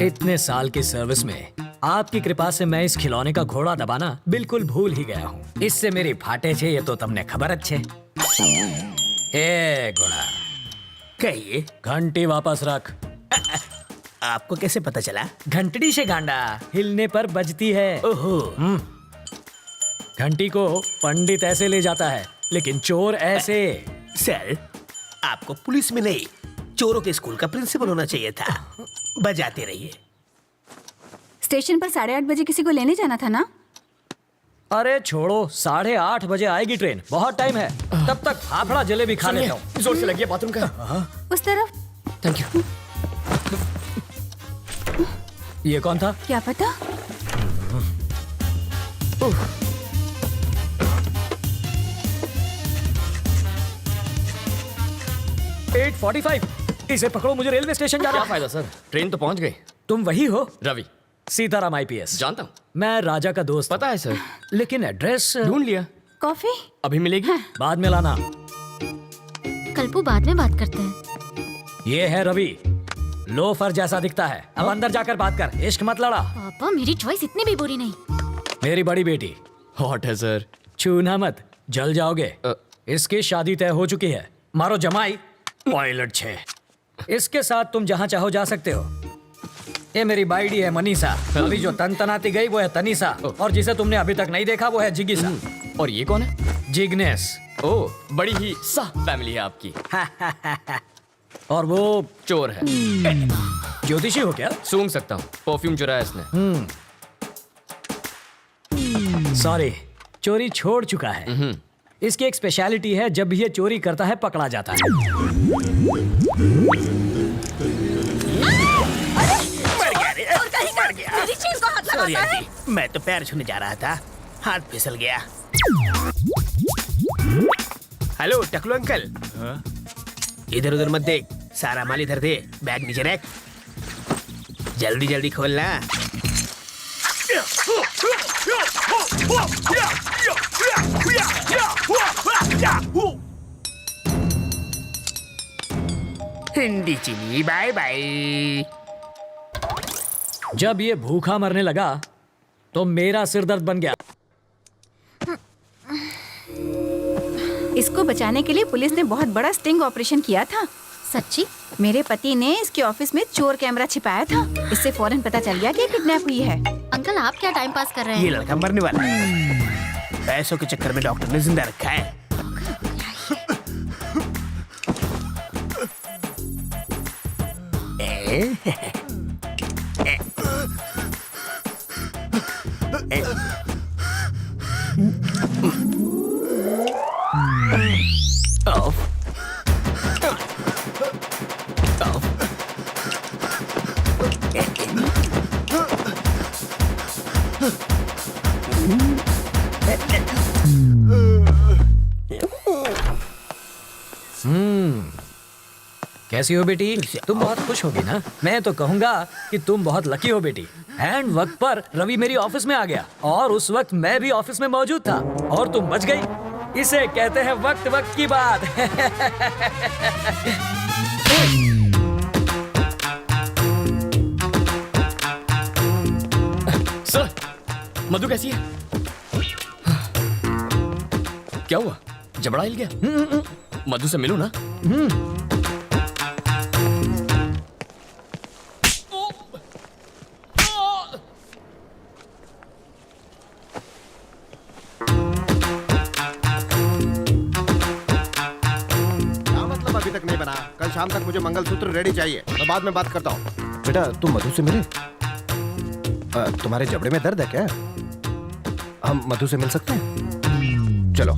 इतने साल की सर्विस में आपकी कृपा से मैं इस खिलौने का घोड़ा दबाना बिल्कुल भूल ही गया हूँ। इससे मेरी फाटे छे ये तो तुमने खबर अच्छे। ए घोड़ा, कहिए, घंटी वापस रख। आपको कैसे पता चला? घंटड़ी से गांडा हिलने पर बजती है। ओहो, घंटी को पंडित ऐसे ले जाता है, लेकिन चोर ऐसे। सर, आपको पुलिस में नहीं, चोरों के स्कूल का प्रिंसिपल होना चाहिए था। बजाते रहिए। स्टेशन पर 8:30 बजे किसी को लेने जाना था ना? अरे छोड़ो, 8:30 बजे आएगी ट्रेन, बहुत टाइम है। तब तक फाफड़ा जलेबी खा लेता हूँ। जोर से लगी बाथरूम का। उस तरफ। Thank you. ये कौन था? क्या पता। 8:45। इसे पकड़ो, मुझे रेलवे स्टेशन जाना क्या है। फायदा सर, ट्रेन तो पहुंच गई। तुम वही हो? रवि। सीताराम IPS। जानता हूँ। मैं राजा का दोस्त। पता है सर। लेकिन एड्रेस ढूंढ लिया। कॉफी अभी मिलेगी? बाद में लाना। कल्पू, बाद में बात करते हैं। ये है रवि, लोफर जैसा दिखता है। अब अंदर जाकर बात कर, इश्क मत लड़ा। पापा, मेरी चॉइस इतनी भी बुरी नहीं। मेरी बड़ी बेटी, हॉट है सर। छूना मत, जल जाओगे। इसकी शादी तय हो चुकी है। मारो जमाई, पायलट 6। इसके साथ तुम जहाँ चाहो जा सकते हो। ये मेरी बाइडी है मनीषा। अभी जो तनतनाती गई वो है तनीषा, और जिसे तुमने अभी तक नहीं देखा वो है जिगिसा। और ये कौन है? जिग्नेस। ओह, बड़ी ही सा फैमिली है आपकी। और वो चोर है। ज्योतिषी हो क्या? सूंघ सकता हूँ, परफ्यूम चुराया इसने। सॉरी, चोरी छोड़ चुका है। इसकी एक स्पेशलिटी है, जब भी ये चोरी करता है पकड़ा जाता है। मर गया। मेरी चीज को हाथ सॉरी लगाता है। आंटी, मैं तो पैर छूने जा रहा था, हाथ फिसल गया। हेलो टकलू अंकल। इधर उधर मत देख, सारा माल इधर दे, बैग नीचे रख। जल्दी जल्दी खोलना। हिंदी चीनी बाय बाय। जब ये भूखा मरने लगा तो मेरा सिर दर्द बन गया। इसको बचाने के लिए पुलिस ने बहुत बड़ा स्टिंग ऑपरेशन किया था। सच्ची? मेरे पति ने इसके ऑफिस में चोर कैमरा छिपाया था। इससे फौरन पता चल गया कि किडनैप हुई है। अंकल, आप क्या टाइम पास कर रहे ये हैं? लड़का मरने वाला है। पैसों के चक्कर में डॉक्टर ने जिंदा रखा है। कैसी हो बेटी? तुम बहुत खुश होगी ना? मैं तो कहूंगा कि तुम बहुत लकी हो बेटी। एंड वक्त पर रवि मेरी ऑफिस में आ गया, और उस वक्त मैं भी ऑफिस में मौजूद था, और तुम बच गई। इसे कहते हैं वक्त वक्त की बात। सर, मधु कैसी है? क्या हुआ? जबड़ा हिल गया? मधु से मिलूं ना? अभी तक नहीं बना। कल शाम तक मुझे मंगलसूत्र रेडी चाहिए। मैं बाद में बात करता हूँ। बेटा, तुम मधु से मिले? तुम्हारे जबड़े में दर्द है क्या? हम मधु से मिल सकते हैं? चलो।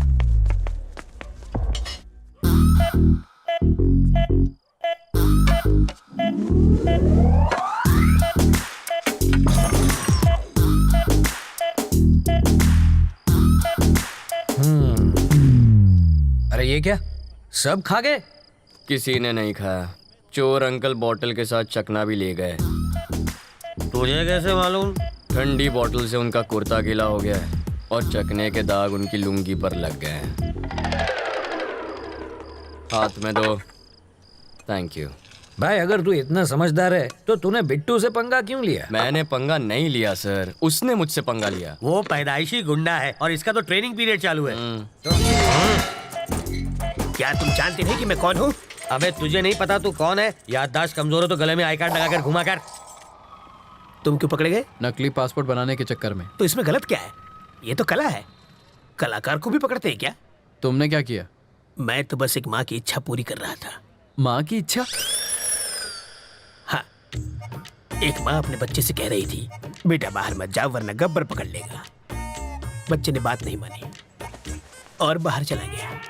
अरे ये क्या, सब खा गए? किसी ने नहीं खाया। चोर अंकल बोतल के साथ चकना भी ले गए। तुझे कैसे मालूम? ठंडी बोतल से उनका कुर्ता गीला हो गया है, और चकने के दाग उनकी लुंगी पर लग गए हैं। हाथ में दो। Thank you. भाई अगर तू इतना समझदार है तो तूने बिट्टू से पंगा क्यों लिया? मैंने पंगा नहीं लिया सर, उसने मुझसे पंगा लिया। वो पैदाइशी गुंडा है और इसका तो ट्रेनिंग पीरियड चालू है। क्या तुम जानते नहीं कि मैं कौन हूँ? अबे तुझे नहीं पता तू कौन है? याददाश्त कमजोर हो तो गले में आई कार्ड लगाकर घुमा कर। तुम क्यों पकड़े गए? नकली पासपोर्ट बनाने के चक्कर में। तो इसमें गलत क्या है? ये तो कला है, कलाकार को भी पकड़ते हैं क्या? तुमने क्या किया? मैं तो बस एक माँ की इच्छा पूरी कर रहा था। माँ की इच्छा? हाँ, एक माँ अपने बच्चे से कह रही थी बेटा बाहर मत जाओ वरना गब्बर पकड़ लेगा। बच्चे ने बात नहीं मानी और बाहर चला गया।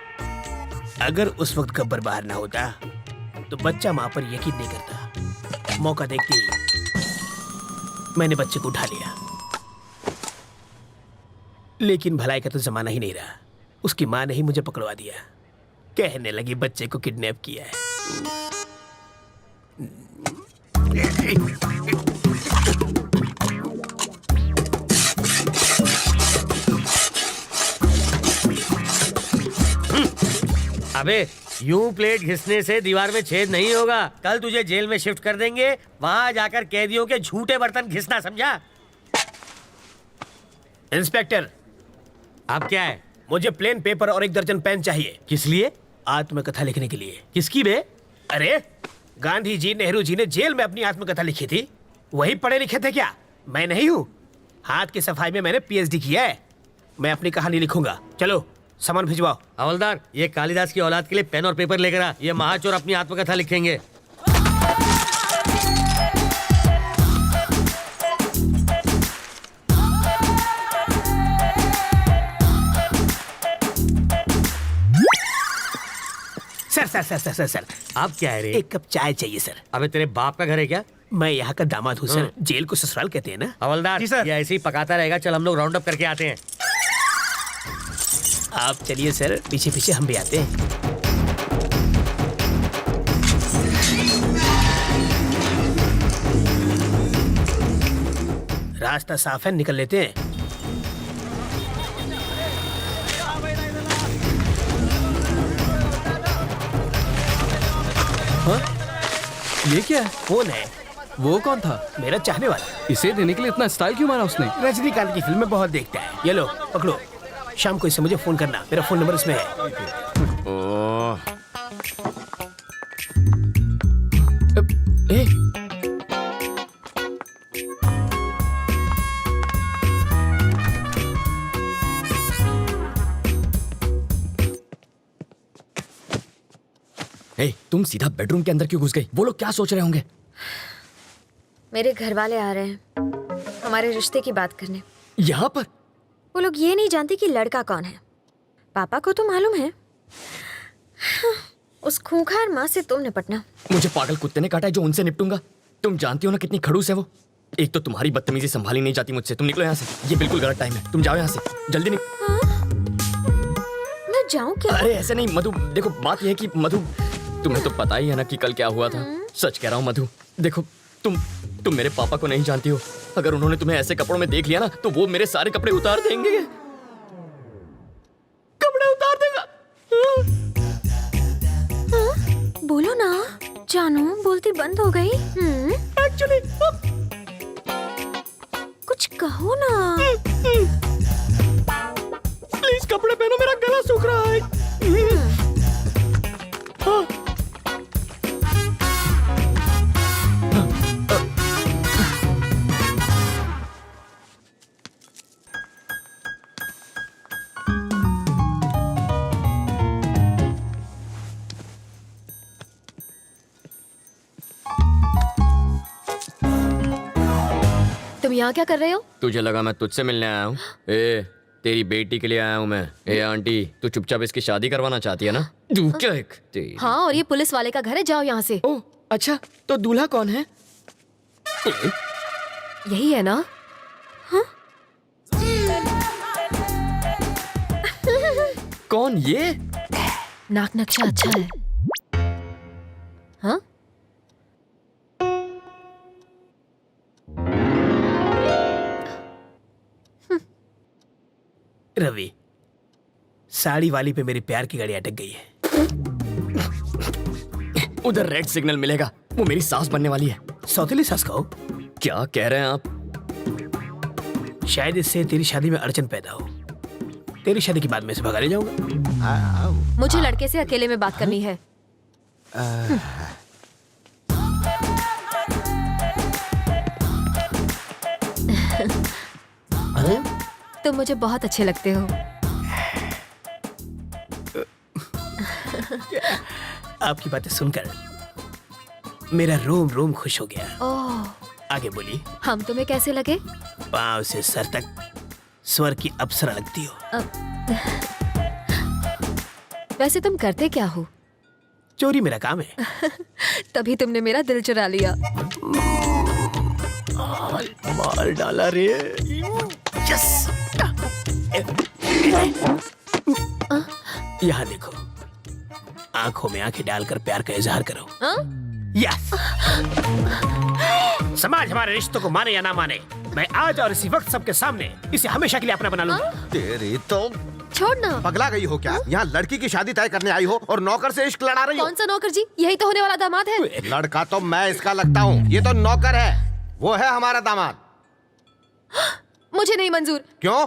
अगर उस वक्त गब्बर बाहर ना होता तो बच्चा माँ पर यकीन नहीं करता। मौका देखते ही मैंने बच्चे को उठा लिया, लेकिन भलाई का तो जमाना ही नहीं रहा। उसकी माँ ने ही मुझे पकड़वा दिया, कहने लगी बच्चे को किडनैप किया है। अबे यूं प्लेट घिसने से दीवार में छेद नहीं होगा। कल तुझे जेल में शिफ्ट कर देंगे, वहां जाकर कैदियों के झूठे बर्तन घिसना, समझा? इंस्पेक्टर, आप क्या है? मुझे प्लेन पेपर और 1 दर्जन पेन चाहिए। किस लिए? आत्मकथा लिखने के लिए। किसकी बे? अरे गांधी जी, नेहरू जी ने जेल में अपनी आत्मकथा लिखी थी, वही पढ़े लिखे थे क्या? मैं नहीं हूँ। हाथ की सफाई में मैंने PhD किया है। मैं अपनी कहानी लिखूंगा। चलो सामान भिजवाओ। हवलदार, ये कालिदास की औलाद के लिए पेन और पेपर लेकर आ। ये महाचोर अपनी आत्मकथा लिखेंगे। सर, आप क्या है रे? 1 कप चाय चाहिए सर। अबे तेरे बाप का घर है क्या? मैं यहाँ का दामाद हूँ सर। जेल को ससुराल कहते हैं ना। हवलदार जी सर, ये ऐसे ही पकाता रहेगा। चल हम लोग राउंड अप करके आते हैं। आप चलिए सर, पीछे पीछे हम भी आते हैं। रास्ता साफ है, निकल लेते हैं। ये क्या है? कौन है? वो कौन था? मेरा चाहने वाला। इसे देने के लिए इतना स्टाइल क्यों मारा उसने? रजनीकांत की फिल्में बहुत देखता है। ये लो पकड़ो, शाम को इसे मुझे फोन करना। मेरा फोन नंबर इसमें है। ओह। ए, ए, तुम सीधा बेडरूम के अंदर क्यों घुस गई? वो लोग क्या सोच रहे होंगे? मेरे घर वाले आ रहे हैं हमारे रिश्ते की बात करने। यहाँ पर? वो लोग ये नहीं जानते कि लड़का कौन है। पापा को तो मालूम है। उस खूंखार माँ से तुम निपटना। मुझे पागल कुत्ते ने काटा है जो उनसे निपटूंगा। तुम जानती हो ना कितनी खड़ूस है वो। एक तो तुम्हारी बदतमीजी संभाली नहीं जाती मुझसे। तुम निकलो यहाँ से, ये बिल्कुल गलत टाइम है। तुम जाओ यहाँ से जल्दी। मैं जाऊँ क्या? अरे ऐसे नहीं मधु, देखो बात यह है कि मधु, तुम्हें तो पता ही है ना कि कल क्या हुआ था। सच कह रहा हूँ मधु, देखो तुम मेरे पापा को नहीं जानती हो। अगर उन्होंने तुम्हें ऐसे कपड़ों में देख लिया ना तो वो मेरे सारे कपड़े उतार देंगे। कपड़े उतार देगा। बोलो ना जानू, बोलती बंद हो गई। एक्चुअली कुछ कहो ना। प्लीज कपड़े पहनो, मेरा गला सूख रहा है। हाँ। तुम यहाँ क्या कर रहे हो? तुझे लगा मैं तुझसे मिलने आया हूँ? ए, तेरी बेटी के लिए आया हूँ मैं। ए आंटी, तू चुपचाप इसकी शादी करवाना चाहती है ना? हाँ, और ये पुलिस वाले का घर है, जाओ यहाँ से। ओह अच्छा, तो दूल्हा कौन है? यही है ना? हाँ? कौन ये? नाक नक्शा अच्छा है। हाँ? रवि, साड़ी वाली पे मेरी प्यार की गाड़ी अटक गई है। उधर रेड सिग्नल मिलेगा, वो मेरी सास बनने वाली है। सौतेली सास कहो। क्या कह रहे हैं आप? शायद इससे तेरी शादी में अड़चन पैदा हो। तेरी शादी के बाद मैं इसे भगा ले जाऊंगा। मुझे लड़के से अकेले में बात करनी है। तुम मुझे बहुत अच्छे लगते हो। आपकी बातें सुनकर मेरा रोम रोम खुश हो गया। ओह, आगे बोलिए। हम तुम्हें कैसे लगे? पांव से सर तक स्वर की अप्सरा लगती हो। वैसे तुम करते क्या हो? चोरी मेरा काम है। तभी तुमने मेरा दिल चुरा लिया। मार डाला रे। यस। यहाँ देखो, आंखों में आंखें डालकर प्यार का इजहार करो। यस। समाज हमारे रिश्तों को माने या ना माने, मैं आज और इसी वक्त सबके सामने इसे हमेशा के लिए अपना बना लूंगा। तेरी तो छोड़ना। पगला गई हो क्या? यहाँ लड़की की शादी तय करने आई हो और नौकर से इश्क लड़ा रही हो। कौन सा नौकर जी? यही तो होने वाला दामाद है। लड़का तो मैं इसका लगता हूँ, ये तो नौकर है। वो है हमारा दामाद। मुझे नहीं मंजूर। क्यों?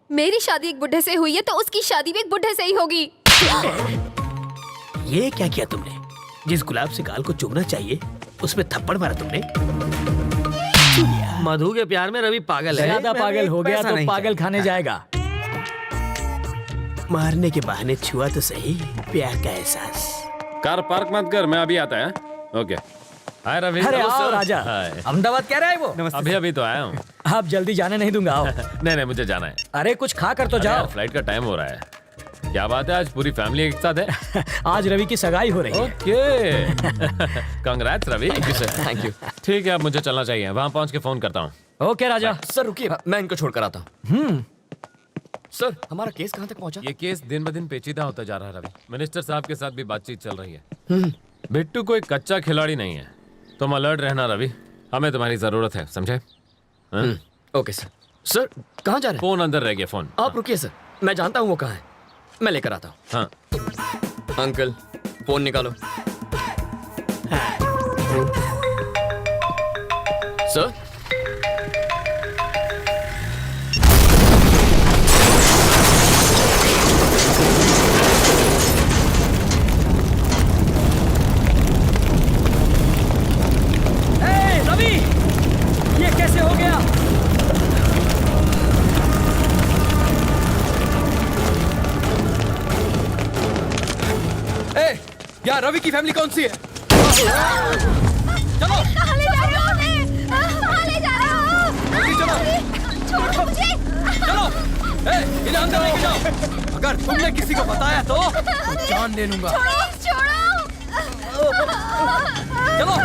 मेरी शादी एक बुढ़े से हुई है तो उसकी शादी भी एक बुढ़े से ही होगी। ये क्या किया तुमने? जिस गुलाब से गाल को चूमना चाहिए उसमें थप्पड़ मारा तुमने। मधु के प्यार में रवि पागल है। ज्यादा पागल हो गया पैसा तो नहीं पागल खाने जाएगा। मारने के बहाने छुआ तो सही प्यार का एहसास। कार पार्क मत कर, मैं अभी आता है। ओके। हाय रवि। अरे हेलो आओ सर। राजा, हाय। अहमदाबाद कह रहा है वो। अभी अभी तो आया हूँ। आप जल्दी जाने नहीं दूंगा, आओ। नहीं नहीं, मुझे जाना है। अरे कुछ खा कर तो अरे यार, जाओ। फ्लाइट का टाइम हो रहा है। क्या बात है, आज पूरी फैमिली एक साथ है? आज रवि की सगाई हो रही है। Okay. Congrats Ravi. Thank you. ठीक है, अब मुझे चलना चाहिए। वहाँ पहुँच के फोन करता हूँ। ओके राजा। सर रुकिए, मैं इनको छोड़कर आता हूँ। सर, हमारा केस कहाँ तक पहुँचा? ये केस दिन ब दिन पेचीदा होता जा रहा है रवि। मिनिस्टर साहब के साथ भी बातचीत चल रही है। बिट्टू कोई कच्चा खिलाड़ी नहीं है। तुम अलर्ट रहना रवि, हमें तुम्हारी जरूरत है, समझे? Okay sir. सर, कहाँ जा रहे हैं? फोन अंदर रह गया। फोन आप रुकिए सर, मैं जानता हूँ वो कहाँ है, मैं लेकर आता हूँ। हाँ। अंकल, फोन निकालो। सर, रवि, ये कैसे हो गया? यार रवि की फैमिली कौन सी है? कहाँ ले जा रहे हो उन्हें? कहाँ ले जा रहे हो? छोड़ो मुझे। चलो, इन्हें अंदर लेके जाओ। अगर तुमने किसी को बताया तो जान ले लूंगा। छोड़ो। चलो।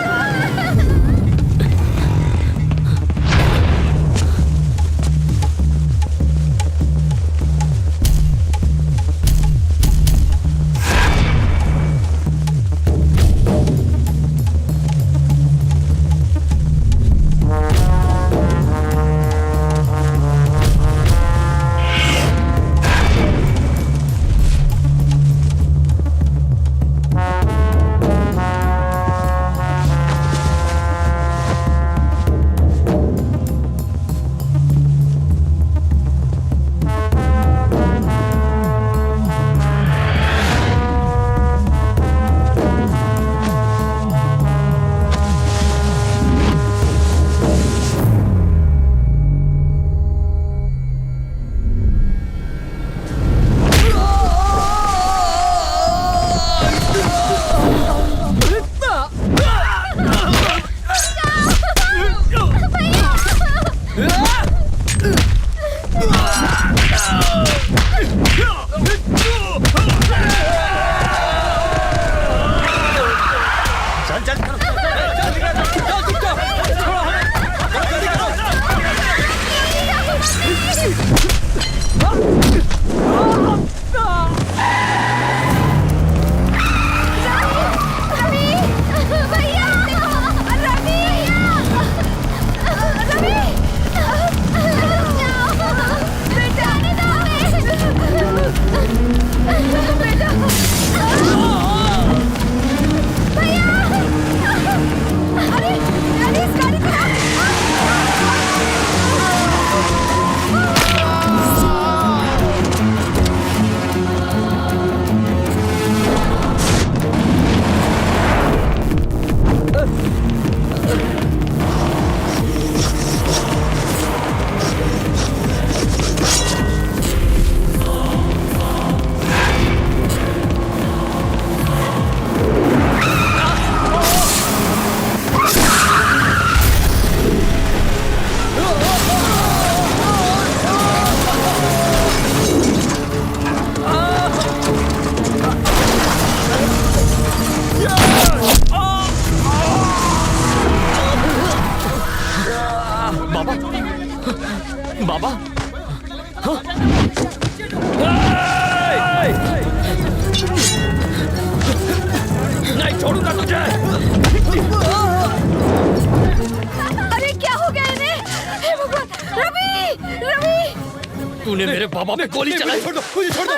तूने मेरे बाबा पे गोली चलाई। छोड़ दो, मुझे छोड़ दो।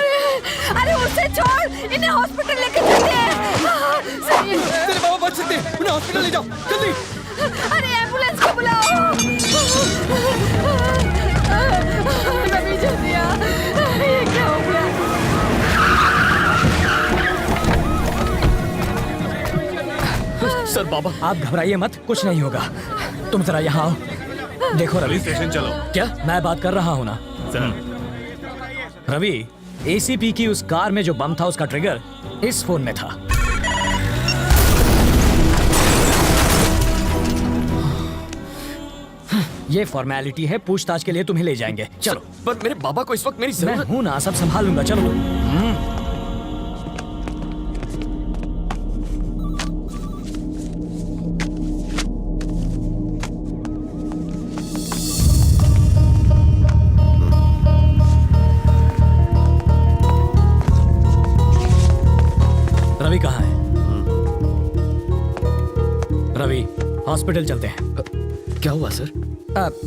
अरे उसे छोड़, इन्हें हॉस्पिटल लेके चलते हैं। सही है। तेरे बाबा बच सकते हैं, उन्हें हॉस्पिटल ले जाओ जल्दी। अरे एम्बुलेंस को बुलाओ। रवि जल्दी आ, ये क्या हो गया? सर बाबा, आप घबराइए मत, कुछ नहीं होगा। तुम जरा यहाँ आओ। देखो रवि, स्टेशन चलो। क्या मैं बात कर रहा हूँ ना? रवि, एसीपी की उस कार में जो बम था उसका ट्रिगर इस फोन में था। ये फॉर्मेलिटी है, पूछताछ के लिए तुम्हें ले जाएंगे। चलो। पर मेरे बाबा को इस वक्त मेरी मैं जरूरत। हूं ना, सब संभाल लूंगा। चलो। रवि कहाँ है? रवि, हॉस्पिटल चलते हैं। क्या हुआ सर?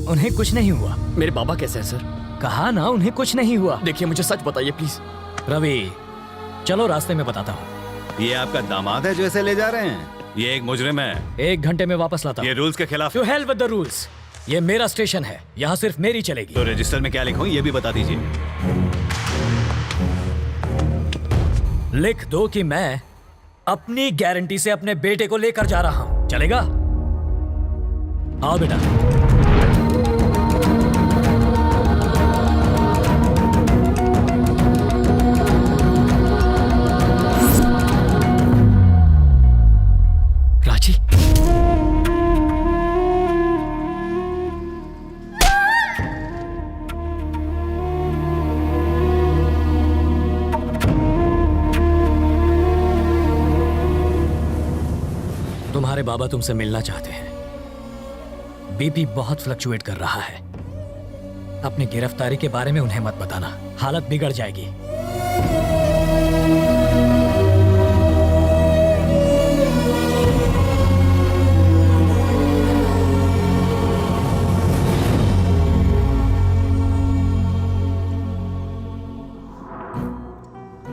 उन्हें कुछ नहीं हुआ। मेरे बाबा कैसे हैं सर? कहा ना उन्हें कुछ नहीं हुआ। देखिए मुझे सच बताइए प्लीज। रवि, चलो रास्ते में बताता हूँ। ये आपका दामाद है जो ऐसे ले जा रहे हैं? ये एक मुजरिम है। 1 घंटे में वापस लाता हूँ। ये रूल्स के खिलाफ टू है। Hell with the rules. ये मेरा स्टेशन है, यहाँ सिर्फ मेरी चलेगी। तो रजिस्टर में क्या लिखूं ये भी बता दीजिए। लिख दो कि मैं अपनी गारंटी से अपने बेटे को लेकर जा रहा हूँ। चलेगा? आओ बेटा। राजी, तुम्हारे बाबा तुमसे मिलना चाहते हैं। बीपी बहुत फ्लक्चुएट कर रहा है। अपनी गिरफ्तारी के बारे में उन्हें मत बताना, हालत बिगड़ जाएगी।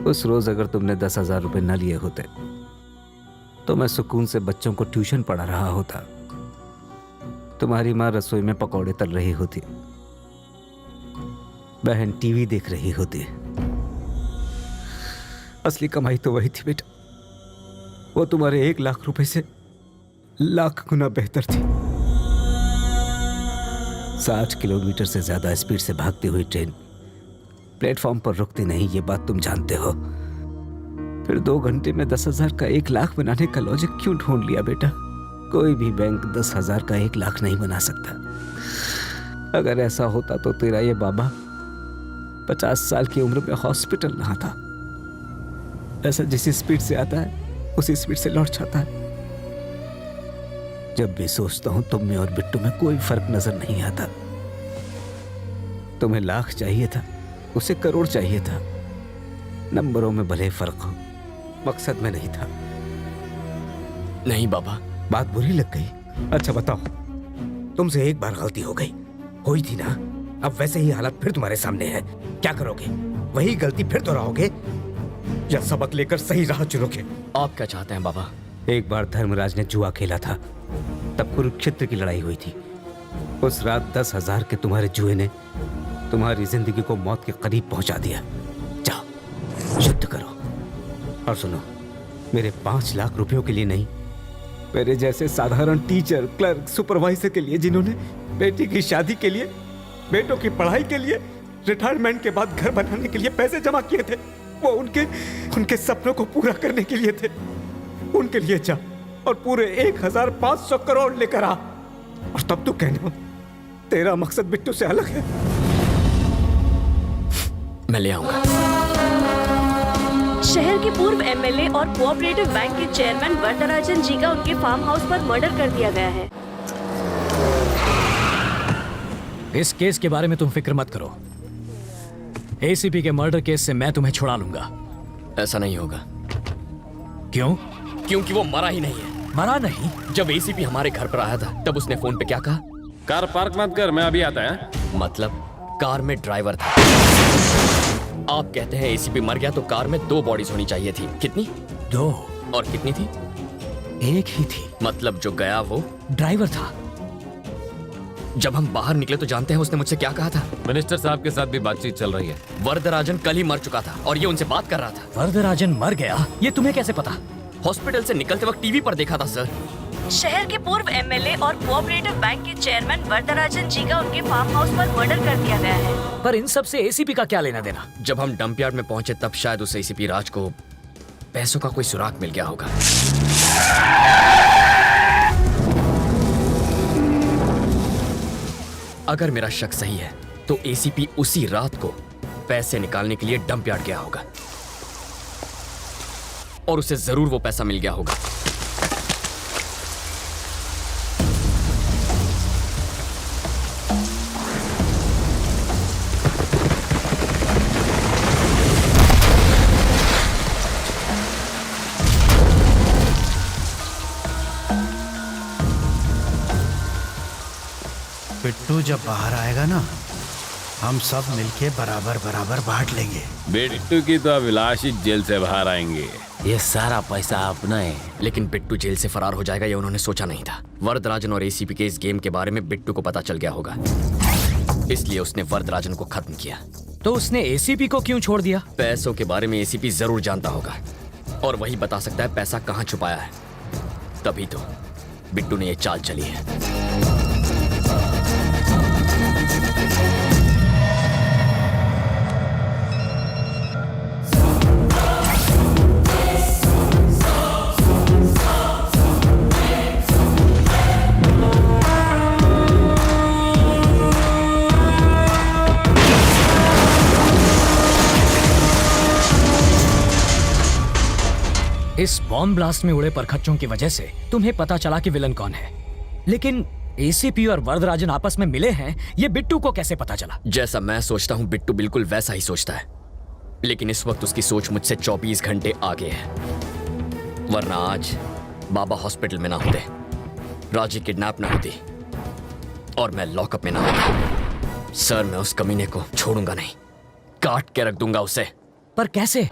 उस रोज अगर तुमने 10,000 रुपए न लिए होते तो मैं सुकून से बच्चों को ट्यूशन पढ़ा रहा होता। तुम्हारी माँ रसोई में पकौड़े तल रही होती, बहन टीवी देख रही होती। असली कमाई तो वही थी बेटा, वो तुम्हारे 1 लाख रुपए से लाख गुना बेहतर थी। 60 किलोमीटर से ज्यादा स्पीड से भागती हुई ट्रेन प्लेटफॉर्म पर रुकती नहीं, ये बात तुम जानते हो। फिर 2 घंटे में 10,000 का 1 लाख बनाने का लॉजिक क्यों ढूंढ लिया बेटा? कोई भी बैंक 10,000 का 1 लाख नहीं बना सकता। अगर ऐसा होता तो तेरा ये बाबा 50 साल की उम्र में हॉस्पिटल ना था। ऐसा जिस स्पीड से आता है उसी स्पीड से लौट जाता है। जब भी सोचता हूं तुम में और बिट्टू में कोई फर्क नजर नहीं आता। तुम्हें लाख चाहिए था, उसे करोड़ चाहिए था। नंबरों में भले फर्क हो, मकसद में नहीं था। नहीं बाबा। बात बुरी लग गई? अच्छा बताओ, तुमसे एक बार गलती हो गई, हुई थी ना? अब वैसे ही हालात फिर तुम्हारे सामने है। क्या करोगे? वही गलती फिर दोहराओगे या सबक लेकर सही राह चुनोगे? आप क्या चाहते हैं बाबा? एक बार धर्मराज ने जुआ खेला था, तब कुरुक्षेत्र की लड़ाई हुई थी। उस रात 10,000 के तुम्हारे जुए ने तुम्हारी जिंदगी को मौत के करीब पहुंचा दिया। जाओ युद्ध करो। और सुनो, मेरे 5 लाख रुपयों के लिए नहीं, मेरे जैसे साधारण टीचर, क्लर्क, सुपरवाइजर के लिए जिन्होंने बेटी की शादी के लिए, बेटों की पढ़ाई के लिए, रिटायरमेंट के बाद घर बनाने के लिए पैसे जमा किए थे, वो उनके सपनों को पूरा करने के लिए थे। उनके लिए जा और पूरे 1,500 करोड़ लेकर आ, और तब तू कहना तेरा मकसद बिट्टू से अलग है। मैं ले आऊंगा। शहर के पूर्व एमएलए और कोऑपरेटिव बैंक के चेयरमैन वरदराजन जी का उनके फार्म हाउस पर मर्डर कर दिया गया है। इस केस के बारे में तुम फिक्र मत करो। एसीपी के मर्डर केस से मैं तुम्हें छुड़ा लूंगा। ऐसा नहीं होगा। क्यों? क्योंकि वो मरा ही नहीं है। मरा नहीं? जब एसीपी हमारे घर पर आया था तब उसने फोन पे क्या कहा? कार पार्क मत कर, मैं अभी आता है। मतलब कार में ड्राइवर था। आप कहते हैं एसीपी मर गया तो कार में 2 बॉडीज होनी चाहिए थी। कितनी? 2। और कितनी थी? 1 ही थी। मतलब जो गया वो ड्राइवर था। जब हम बाहर निकले तो जानते हैं उसने मुझसे क्या कहा था? मिनिस्टर साहब के साथ भी बातचीत चल रही है। वरदराजन कल ही मर चुका था और ये उनसे बात कर रहा था। वरदराजन मर गया? ये तुम्हें कैसे पता? हॉस्पिटल से निकलते वक्त टीवी पर देखा था सर। शहर के पूर्व एमएलए और कोऑपरेटिव बैंक के चेयरमैन वरदराजन जी का उनके फार्म हाउस पर मर्डर कर दिया गया है। पर इन सब से एसीपी का क्या लेना देना? जब हम डंप यार्ड में पहुंचे तब शायद उस एसीपी राज को पैसों का कोई सुराग मिल गया होगा। अगर मेरा शक सही है तो एसीपी उसी रात को पैसे निकालने के लिए डंप यार्ड गया होगा और उसे जरूर वो पैसा मिल गया होगा। बिट्टू जब बाहर आएगा ना, हम सब मिलके बराबर बराबर बांट लेंगे। बिट्टू की तो अभिलाष ही जेल से बाहर आएंगे। ये सारा पैसा अपना है। लेकिन बिट्टू जेल से फरार हो जाएगा ये उन्होंने सोचा नहीं था। वरदराजन और एसीपी के इस गेम के बारे में बिट्टू को पता चल गया होगा, इसलिए उसने वरदराजन को खत्म किया। तो उसने एसीपी को क्यों छोड़ दिया? पैसों के बारे में एसीपी जरूर जानता होगा और वही बता सकता है पैसा कहाँ छुपाया है। तभी तो बिट्टू ने ये चाल चली है। इस बॉम्ब ब्लास्ट में उड़े परखच्चों की वजह से तुम्हें पता चला कि विलन कौन है, लेकिन एसीपी और वरदराजन आपस में मिले हैं, ये बिट्टू को कैसे पता चला? जैसा मैं सोचता हूँ बिट्टू बिल्कुल वैसा ही सोचता है, लेकिन इस वक्त उसकी सोच मुझसे 24 घंटे आगे है। वरना आज बाबा हॉस्पिटल में ना होते, राजी किडनैप ना होती और मैं लॉकअप में ना होता। सर, मैं उस कमीने को छोड़ूंगा नहीं, काट के रख दूंगा उसे। पर कैसे?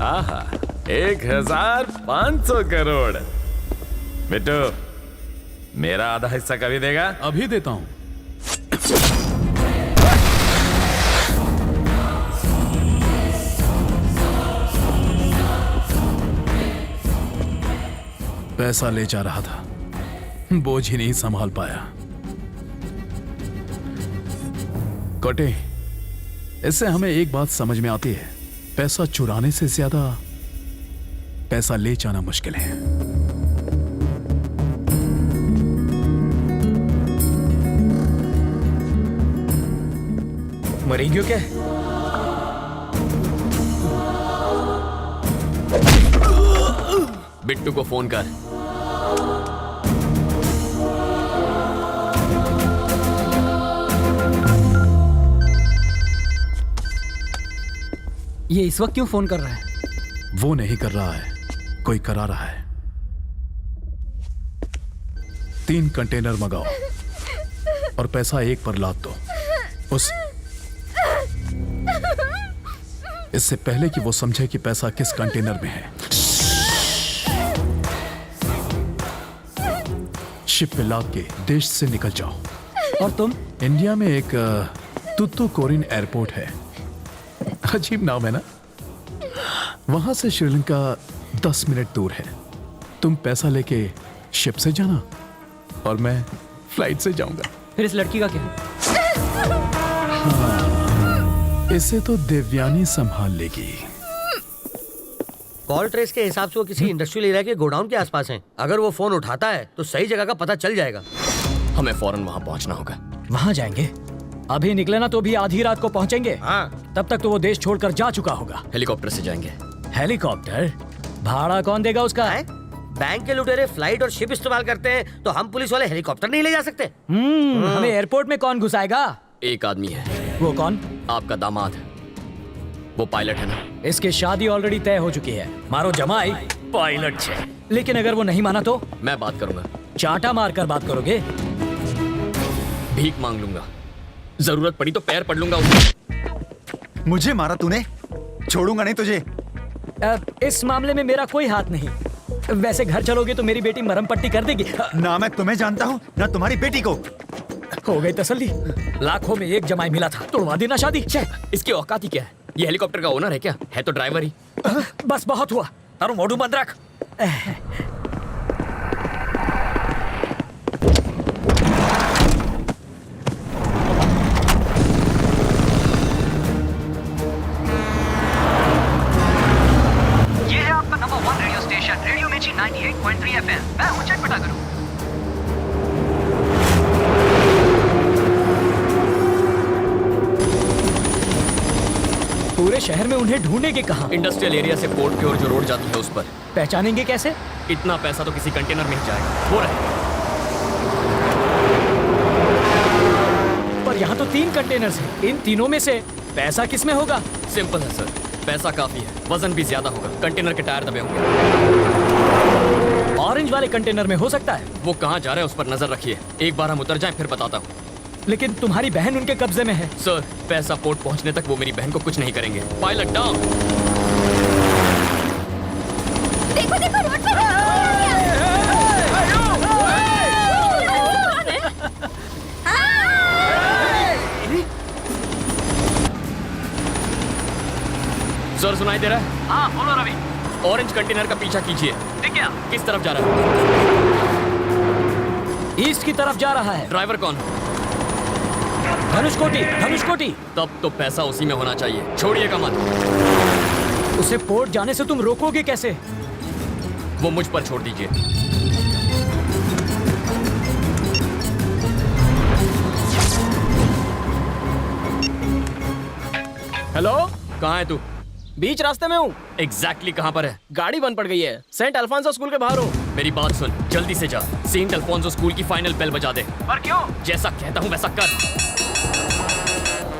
आहा, 1500 करोड़। बिट्टू, मेरा आधा हिस्सा कभी देगा? अभी देता हूं। पैसा ले जा रहा था, बोझ ही नहीं संभाल पाया। कटे, इससे हमें एक बात समझ में आती है, पैसा चुराने से ज्यादा पैसा ले जाना मुश्किल है। मरी क्यों क्या? बिट्टू को फोन कर। ये इस वक्त क्यों फोन कर रहा है? वो नहीं कर रहा है, कोई करा रहा है। 3 कंटेनर मंगाओ और पैसा एक पर लाद दो। उस इससे पहले कि वो समझे कि पैसा किस कंटेनर में है, शिप पे लाद के देश से निकल जाओ। और तुम? इंडिया में एक तुतुकोरिन एयरपोर्ट है, अजीब नाम है ना। वहां से श्रीलंका 10 मिनट दूर है। तुम पैसा लेके शिप से जाना और मैं फ्लाइट से जाऊंगा। फिर इस लड़की का क्या? इसे तो देवयानी संभाल लेगी। कॉल ट्रेस के हिसाब से वो किसी इंडस्ट्रियल एरिया के गोडाउन के आसपास हैं। अगर वो फोन उठाता है तो सही जगह का पता चल जाएगा। हमें फौरन वहां पहुंचना होगा। वहां जाएंगे? अभी निकले ना तो भी आधी रात को पहुंचेंगे। हाँ। तब तक तो वो देश छोड़कर जा चुका होगा। हेलीकॉप्टर से जाएंगे। हेलीकॉप्टर? भाड़ा कौन देगा उसका? बैंक के लुटेरे फ्लाइट और शिप इस्तेमाल करते हैं तो हम पुलिस वाले हेलीकॉप्टर नहीं ले जा सकते। हमें एयरपोर्ट में कौन घुसाएगा? एक आदमी है। वो कौन? आपका दामाद। वो पायलट है ना। इसकी शादी ऑलरेडी तय हो चुकी है। मारो जमाई पायलट है। लेकिन अगर वो नहीं माना तो? मैं बात करूंगा। चांटा मारकर बात करोगे? भीख मांग लूंगा, जरूरत पड़ी तो पैर पड़ लूंगा उसके। मुझे मारा तूने, छोड़ूंगा नहीं तुझे। इस मामले में मेरा कोई हाथ नहीं। वैसे घर चलोगे तो मेरी बेटी मरहम पट्टी कर देगी। ना मैं तुम्हें जानता हूँ ना तुम्हारी बेटी को। हो गई तसल्ली। लाखों में एक जमाई मिला था, तोड़वा देना शादी। इसकी औकात ही क्या है? ये हेलीकॉप्टर का ओनर है क्या? है तो ड्राइवर ही। बस बहुत हुआ, तारू मोड़ू बंद रख। ये है आपका नंबर 1 रेडियो स्टेशन, रेडियो मिर्ची 98.3 FM। मैं हूं चटपटा करूं। पूरे शहर में उन्हें ढूंढेंगे कहाँ? इंडस्ट्रियल एरिया से पोर्ट की ओर जो रोड जाती है उस पर। पहचानेंगे कैसे? इतना पैसा तो किसी कंटेनर में ही जाएगा। हो रहा है। पर यहाँ तो 3 कंटेनर्स हैं। इन तीनों में से पैसा किस में होगा? सिंपल है सर, पैसा काफी है, वजन भी ज्यादा होगा। कंटेनर के टायर दबे होंगे। ऑरेंज वाले कंटेनर में हो सकता है। वो कहाँ जा रहा है उस पर नजर रखिए। एक बार हम उतर जाएं फिर बताता हूँ। लेकिन तुम्हारी बहन उनके कब्जे में है। सर, पैसा पोर्ट पहुंचने तक वो मेरी बहन को कुछ नहीं करेंगे। Pilot down. देखो देखो रोड पे सर, सुनाई दे रहा है? हाँ बोलो रवि। ऑरेंज कंटेनर का पीछा कीजिए। ठीक है। किस तरफ जा रहा है? ईस्ट की तरफ जा रहा है। ड्राइवर कौन? धनुषकोटी। धनुषकोटी। तब तो पैसा उसी में होना चाहिए। छोड़िएगा मत। उसे पोर्ट जाने से तुम रोकोगे कैसे? वो मुझ पर छोड़ दीजिए। हेलो, कहाँ है तू? बीच रास्ते में हूँ। एग्जैक्टली कहाँ पर है? गाड़ी बंद पड़ गई है। सेंट अल्फांसो स्कूल के बाहर हूँ। मेरी बात सुन, जल्दी से जा। सेंट अल्फोंसो स्कूल की फाइनल बेल बजा दे। पर क्यों? जैसा कहता हूँ वैसा कर।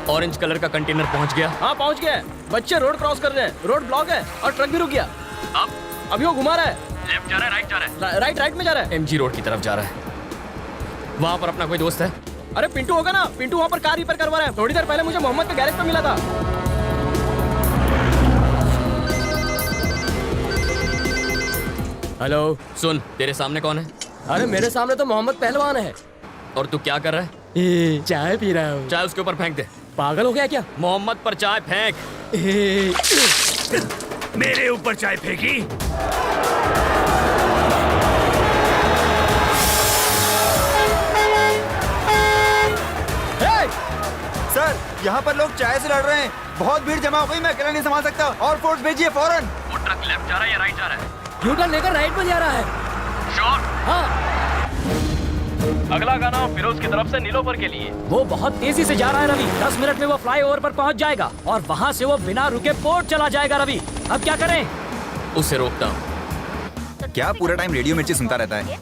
ऑरेंज कलर का कंटेनर पहुँच गया? हाँ पहुँच गया है। बच्चे रोड क्रॉस कर रहे हैं। रोड ब्लॉक है और ट्रक भी रुक गया। अब अभी वो घुमा रहा है। लेफ्ट जा रहा है, राइट जा रहा है? राइट में जा रहा है। एमजी रोड की तरफ जा रहा है। वहाँ पर अपना कोई दोस्त है? अरे पिंटू होगा ना। पिंटू वहाँ पर कार रिपेयर करवा रहा है। थोड़ी देर पहले मुझे मोहम्मद के गैरेज पे मिला था। हेलो, सुन, तेरे सामने कौन है? अरे मेरे सामने तो मोहम्मद पहलवान है। और तू क्या कर रहा है? चाय पी रहा हूँ। चाय उसके ऊपर फेंक दे। पागल हो गया क्या? मोहम्मद पर चाय फेंक। मेरे ऊपर चाय फेंकी? सर, यहाँ पर लोग चाय से लड़ रहे हैं। बहुत भीड़ जमा हो गई, मैं अकेला नहीं संभाल सकता। और फोर्स भेजिए फौरन। वो ट्रक लेफ्ट जा रहा है या राइट जा रहा है? यूटर्न लेकर राइट में जा रहा है। श्योर? हाँ। अगला गाना फिरोज की तरफ से नीलोफर के लिए। वो बहुत तेजी से जा रहा है रवि। 10 मिनट में वो फ्लाईओवर पर पहुंच जाएगा और वहां से वो बिना रुके पोर्ट चला जाएगा। रवि, अब क्या करें? उसे रोकता हूँ। क्या पूरा टाइम रेडियो मिर्ची सुनता रहता है?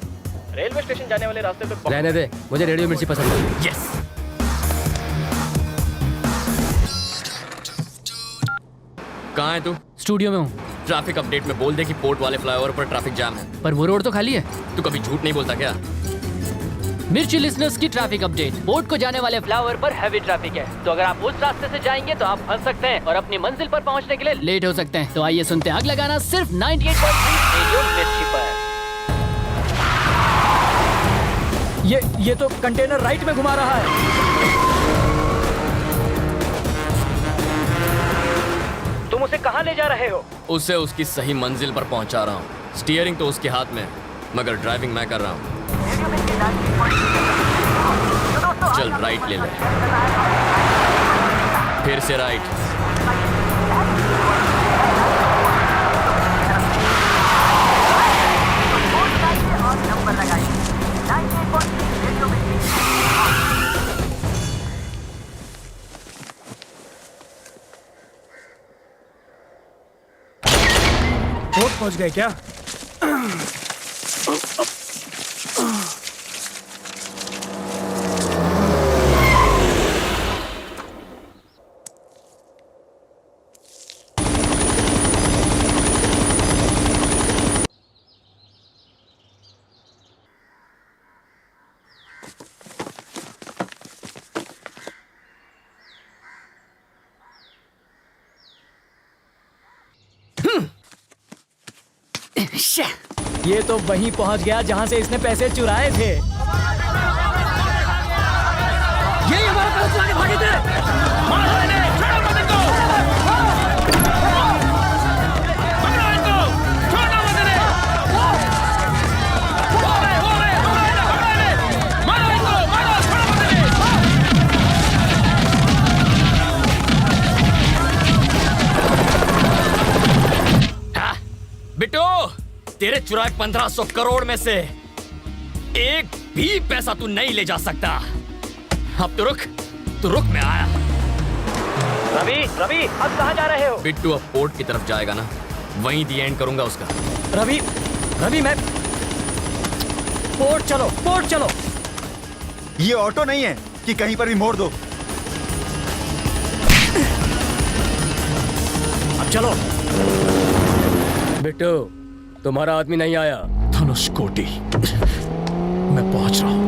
रेलवे स्टेशन जाने वाले रास्ते पे रहने दे, मुझे रेडियो मिर्ची पसंद है। यस। कहाँ है तू? स्टूडियो में हूँ। ट्रैफिक अपडेट में बोल दे कि पोर्ट वाले फ्लाईओवर पर ट्रैफिक जाम है। पर वो रोड तो खाली है। तू कभी झूठ नहीं बोलता क्या? मिर्ची लिसनर्स की ट्रैफिक अपडेट। बोट को जाने वाले फ्लावर पर हैवी ट्रैफिक है, तो अगर आप उस रास्ते से जाएंगे तो आप फंस सकते हैं और अपनी मंजिल पर पहुंचने के लिए लेट हो सकते हैं। तो आइए सुनते हैं आग लगाना सिर्फ 98.3 रेडियो मिर्ची पर। ये तो कंटेनर राइट में घुमा रहा है। तुम उसे कहाँ ले जा रहे हो? उसे उसकी सही मंजिल पर पहुंचा रहा हूँ। स्टीयरिंग तो उसके हाथ में है, मगर ड्राइविंग मैं कर रहा हूँ। चल राइट ले ले, फिर से राइट। बोट पहुंच गए क्या? ये तो वहीं पहुंच गया जहां से इसने पैसे चुराए थे। ये हमारा पैसा चुरा के भागे थे। मारो इन्हें, छोड़ो मत इनको। पकड़ो इनको, छोड़ो मत इन्हें। हो रहे, पकड़ो इन्हें। मारो इनको, मारो, छोड़ो मत इन्हें। बिट्टू, तेरे चुराए 1500 करोड़ में से एक भी पैसा तू नहीं ले जा सकता। अब तो रुक मैं आया। रवि, अब कहाँ जा रहे हो? बिट्टू अब पोर्ट की तरफ जाएगा ना, वहीं दी एंड करूंगा उसका। रवि मैं पोर्ट चलो। ये ऑटो नहीं है कि कहीं पर भी मोड़ दो। अब चलो। बिट्टू, तुम्हारा आदमी नहीं आया। धनुषकोटि, मैं पहुंच रहा हूं।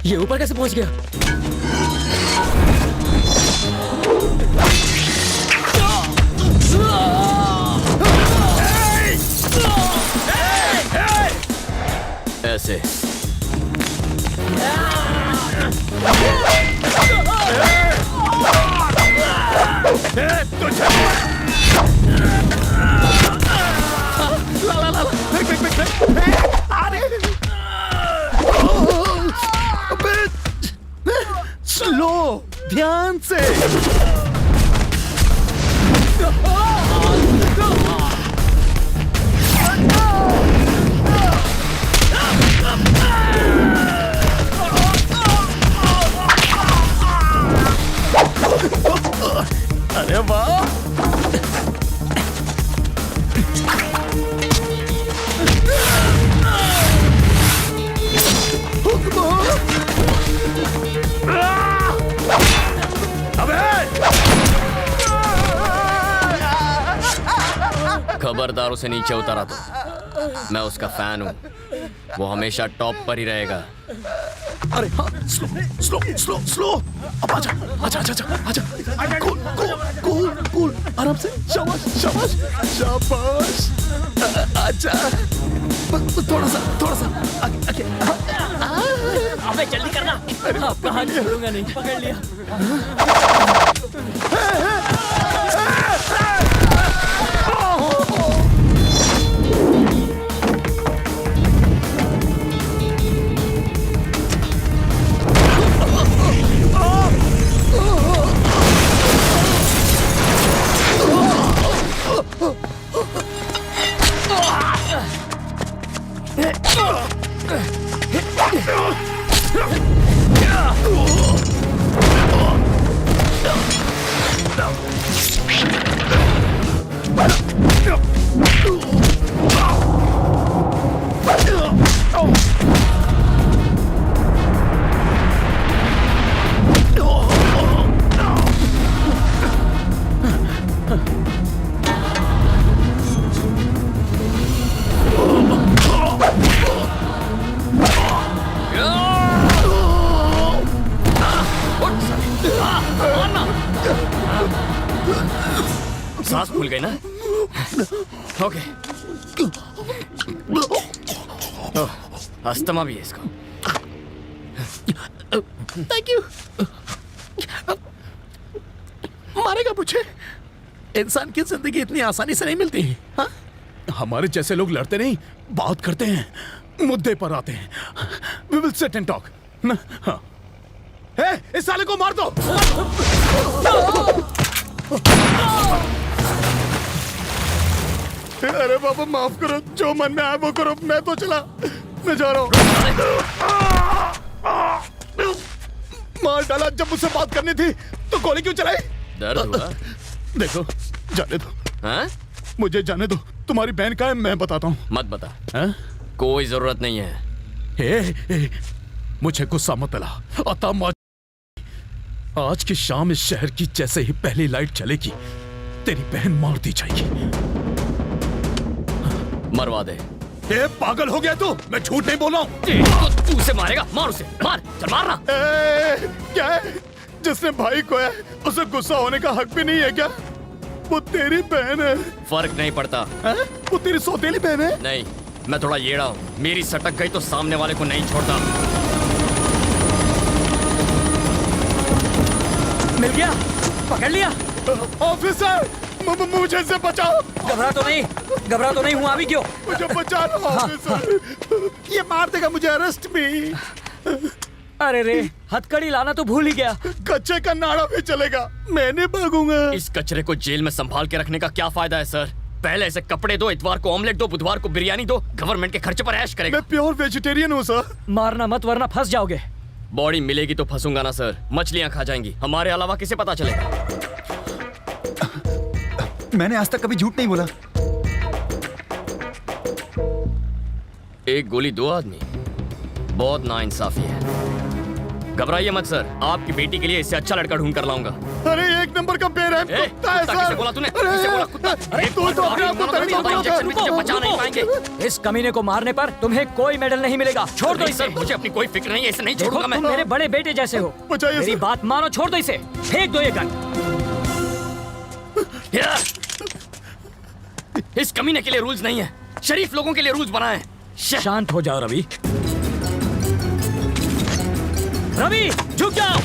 ये ऊपर कैसे पहुंच गया? ऐसे स्लो, ध्यान से। अरे वाह, खबरदार उसे नीचे उतारा तो मैं उसका फैन हूँ, वो हमेशा टॉप पर ही रहेगा। अरे हाँ, स्लो। अब आजा। कूल, आराम से। शाबाश। आजा, थोड़ा सा आगे। अबे जल्दी करना। अब कहाँ छोड़ूंगा नहीं, पकड़ लिया। सांस फूल गई ना? ओके। अस्थमा भी है इसको। Thank you. मारेगा मुझे? इंसान की जिंदगी इतनी आसानी से नहीं मिलती। हाँ? हमारे जैसे लोग लड़ते नहीं, बात करते हैं, मुद्दे पर आते हैं। We will sit and talk. ना? हाँ। इस साले को मार दो। अरे बाबा माफ करो, जो मन में आया वो करो, मैं तो चला, मैं जा रहा हूँ। मार डाला। जब मुझसे बात करनी थी तो गोली क्यों चलाई? दर्द हुआ? देखो, जाने दो। हाँ? मुझे जाने दो। तुम्हारी बहन का है, मैं बताता हूँ। मत बता। हाँ? कोई जरूरत नहीं है। मुझे गुस्सा मत दिला। आज की शाम इस शहर की जैसे ही पहली लाइट चलेगी, तेरी बहन मार दी जाएगी। मरवा दे। पागल हो गया तू? मैं झूठ नहीं बोल रहा हूँ। तो तू उसे मारेगा? मार उसे, मार, चल मारना। क्या है? जिसने भाई को है उसे गुस्सा होने का हक भी नहीं है क्या? वो तेरी बहन है। फर्क नहीं पड़ता। वो तेरी सौतेली बहन है? नहीं, मैं थोड़ा येड़ा हूँ। मेरी सटक गई तो सामने वाले को नहीं छोड़ता। मिल गया, पकड़ लिया। ऑफिसर, मुझे इससे बचाओ। घबरा तो नहीं हूँ। अभी क्यों? मुझे बचा लो ऑफिसर। ये मार देगा मुझे, अरेस्ट भी। अरे रे, हथकड़ी लाना तो भूल ही गया। कच्चे का नाड़ा भी चलेगा, मैं नहीं भागूंगा। इस कचरे को जेल में संभाल के रखने का क्या फायदा है सर? पहले ऐसे कपड़े दो, इतवार को ऑमलेट दो, बुधवार को बिरयानी दो, गवर्नमेंट के खर्चे पर ऐश करेगा। मैं प्योर वेजिटेरियन हूँ सर। मारना मत वरना फंस जाओगे। बॉडी मिलेगी तो फंसूंगा ना सर। मछलियाँ खा जाएंगी, हमारे अलावा किसे पता चलेगा? मैंने आज तक कभी झूठ नहीं बोला। एक गोली दो आदमी, बहुत नाइंसाफी है। घबराइए मत सर, आपकी बेटी के लिए इससे अच्छा लड़का ढूंढ कर लाऊंगा। अरे एक नंबर का बेरहम कुत्ता है सर। किसे बोला तूने? किसे बोला कुत्ता? अरे तू तो अपने आप को इंजेक्शन भी तुझे बचा नहीं पाएंगे। इस कमीने को मारने पर तुम्हें कोई मेडल नहीं मिलेगा। छोड़ दो इसे। मुझे अपनी कोई फिक्र नहीं है, इसे नहीं छोड़ूंगा मैं। तुम मेरे बड़े बेटे जैसे हो। मेरी बात मानो, छोड़ दो इसे। फेंक दो ये गन। इस कमीने के लिए रूल्स नहीं है, शरीफ लोगों के लिए रूल्स बनाए हैं। शांत हो जाओ रवि। रवि, झुक जाओ।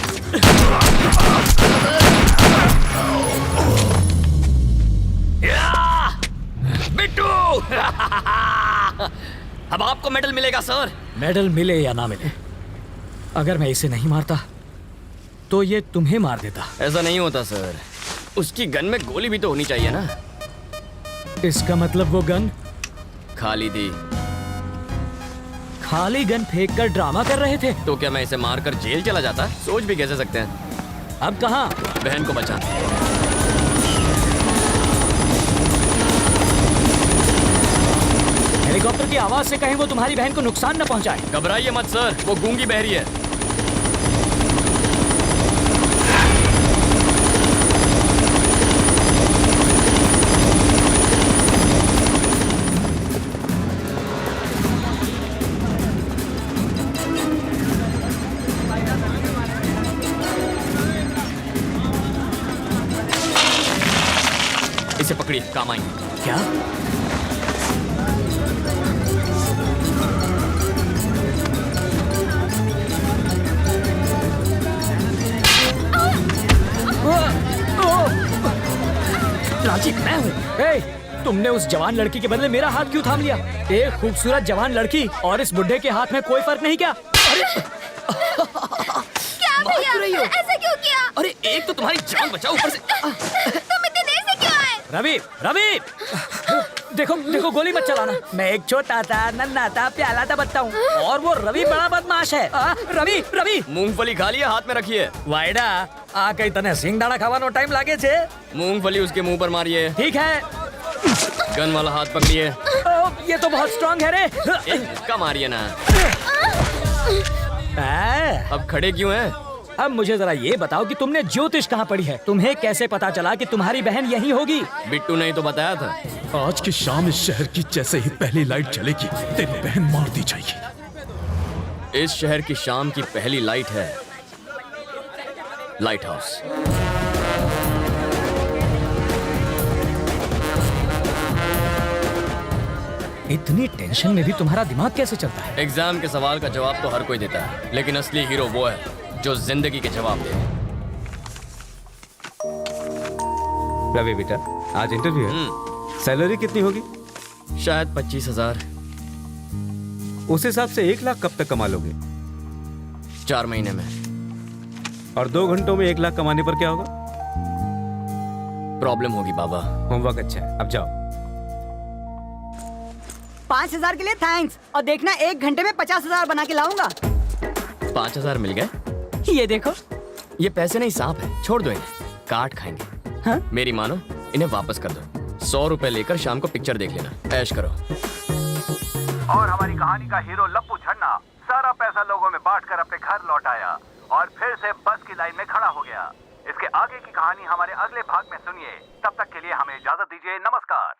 बिट्टू। अब आपको मेडल मिलेगा सर। मेडल मिले या ना मिले, अगर मैं इसे नहीं मारता तो ये तुम्हें मार देता। ऐसा नहीं होता सर, उसकी गन में गोली भी तो होनी चाहिए ना। इसका मतलब वो गन खाली थी। खाली गन फेंक कर ड्रामा कर रहे थे। तो क्या मैं इसे मारकर जेल चला जाता? सोच भी कैसे सकते हैं। अब कहाँ? बहन को बचाना। हेलीकॉप्टर की आवाज से कहीं वो तुम्हारी बहन को नुकसान न पहुंचाए। घबराइए मत सर, वो गूंगी बहरी है। इसे पकड़िए, काम आएंगे। क्या? हाजी मैं हूँ। ए, तुमने उस जवान लड़की के बदले मेरा हाथ क्यों थाम लिया? एक खूबसूरत जवान लड़की और इस बुढ़े के हाथ में कोई फर्क नहीं क्या? अरे क्या भैया ऐसा क्यों किया? अरे एक तो तुम्हारी जान बचाओ, ऊपर से तुम इतने देर से क्यों आए? रवि, रवि, देखो देखो गोली मत चलाना। मैं एक छोटा सा नन्हा सा प्याला सा बच्चा हूँ और वो रवि बड़ा बदमाश है। रवि, रवि, मूंगफली खा लिया, हाथ में रखिए। वाइडा आ कई तने सिंगदाणा खावानो टाइम लागे छे। मूंगफली उसके मुंह पर मारिए। ठीक है। गन वाला हाथ पकड़िए। ये तो बहुत स्ट्रांग है रे। इसका मारिए ना। अब खड़े क्यों हैं? अब मुझे जरा ये बताओ कि तुमने ज्योतिष कहाँ पढ़ी है? तुम्हें कैसे पता चला कि तुम्हारी बहन यही होगी? बिट्टू ने ही तो बताया था। आज की शाम इस शहर की जैसे ही पहली लाइट चलेगी तेरी बहन मार दी जाएगी। इस शहर की शाम की पहली लाइट है लाइट हाउस। इतनी टेंशन में भी तुम्हारा दिमाग कैसे चलता है? एग्जाम के सवाल का जवाब तो हर कोई देता है, लेकिन असली हीरो वो है जो जिंदगी के जवाब दे। रवि बेटा, आज इंटरव्यू है। सैलरी कितनी होगी? शायद 25,000। उस हिसाब से 1 लाख कब तक कमा लोगे? 4 महीने में। और 2 घंटों में 1 लाख कमाने पर क्या होगा? प्रॉब्लम होगी बाबा। होमवर्क अच्छा है, अब जाओ। 5,000 के लिए थैंक्स, और देखना 1 घंटे में 50,000 बना के लाऊंगा। 5,000 मिल गए? ये देखो। ये पैसे नहीं, सांप है, छोड़ दो इन्हें, काट खाएंगे। हाँ? मेरी मानो, इन्हें वापस कर दो। 100 रुपए लेकर शाम को पिक्चर देख लेना, ऐश करो। और हमारी कहानी का हीरो लप्पू छन्ना सारा पैसा लोगों में बांटकर अपने घर लौट आया और फिर से बस की लाइन में खड़ा हो गया। इसके आगे की कहानी हमारे अगले भाग में सुनिए। तब तक के लिए हमें इजाजत दीजिए, नमस्कार।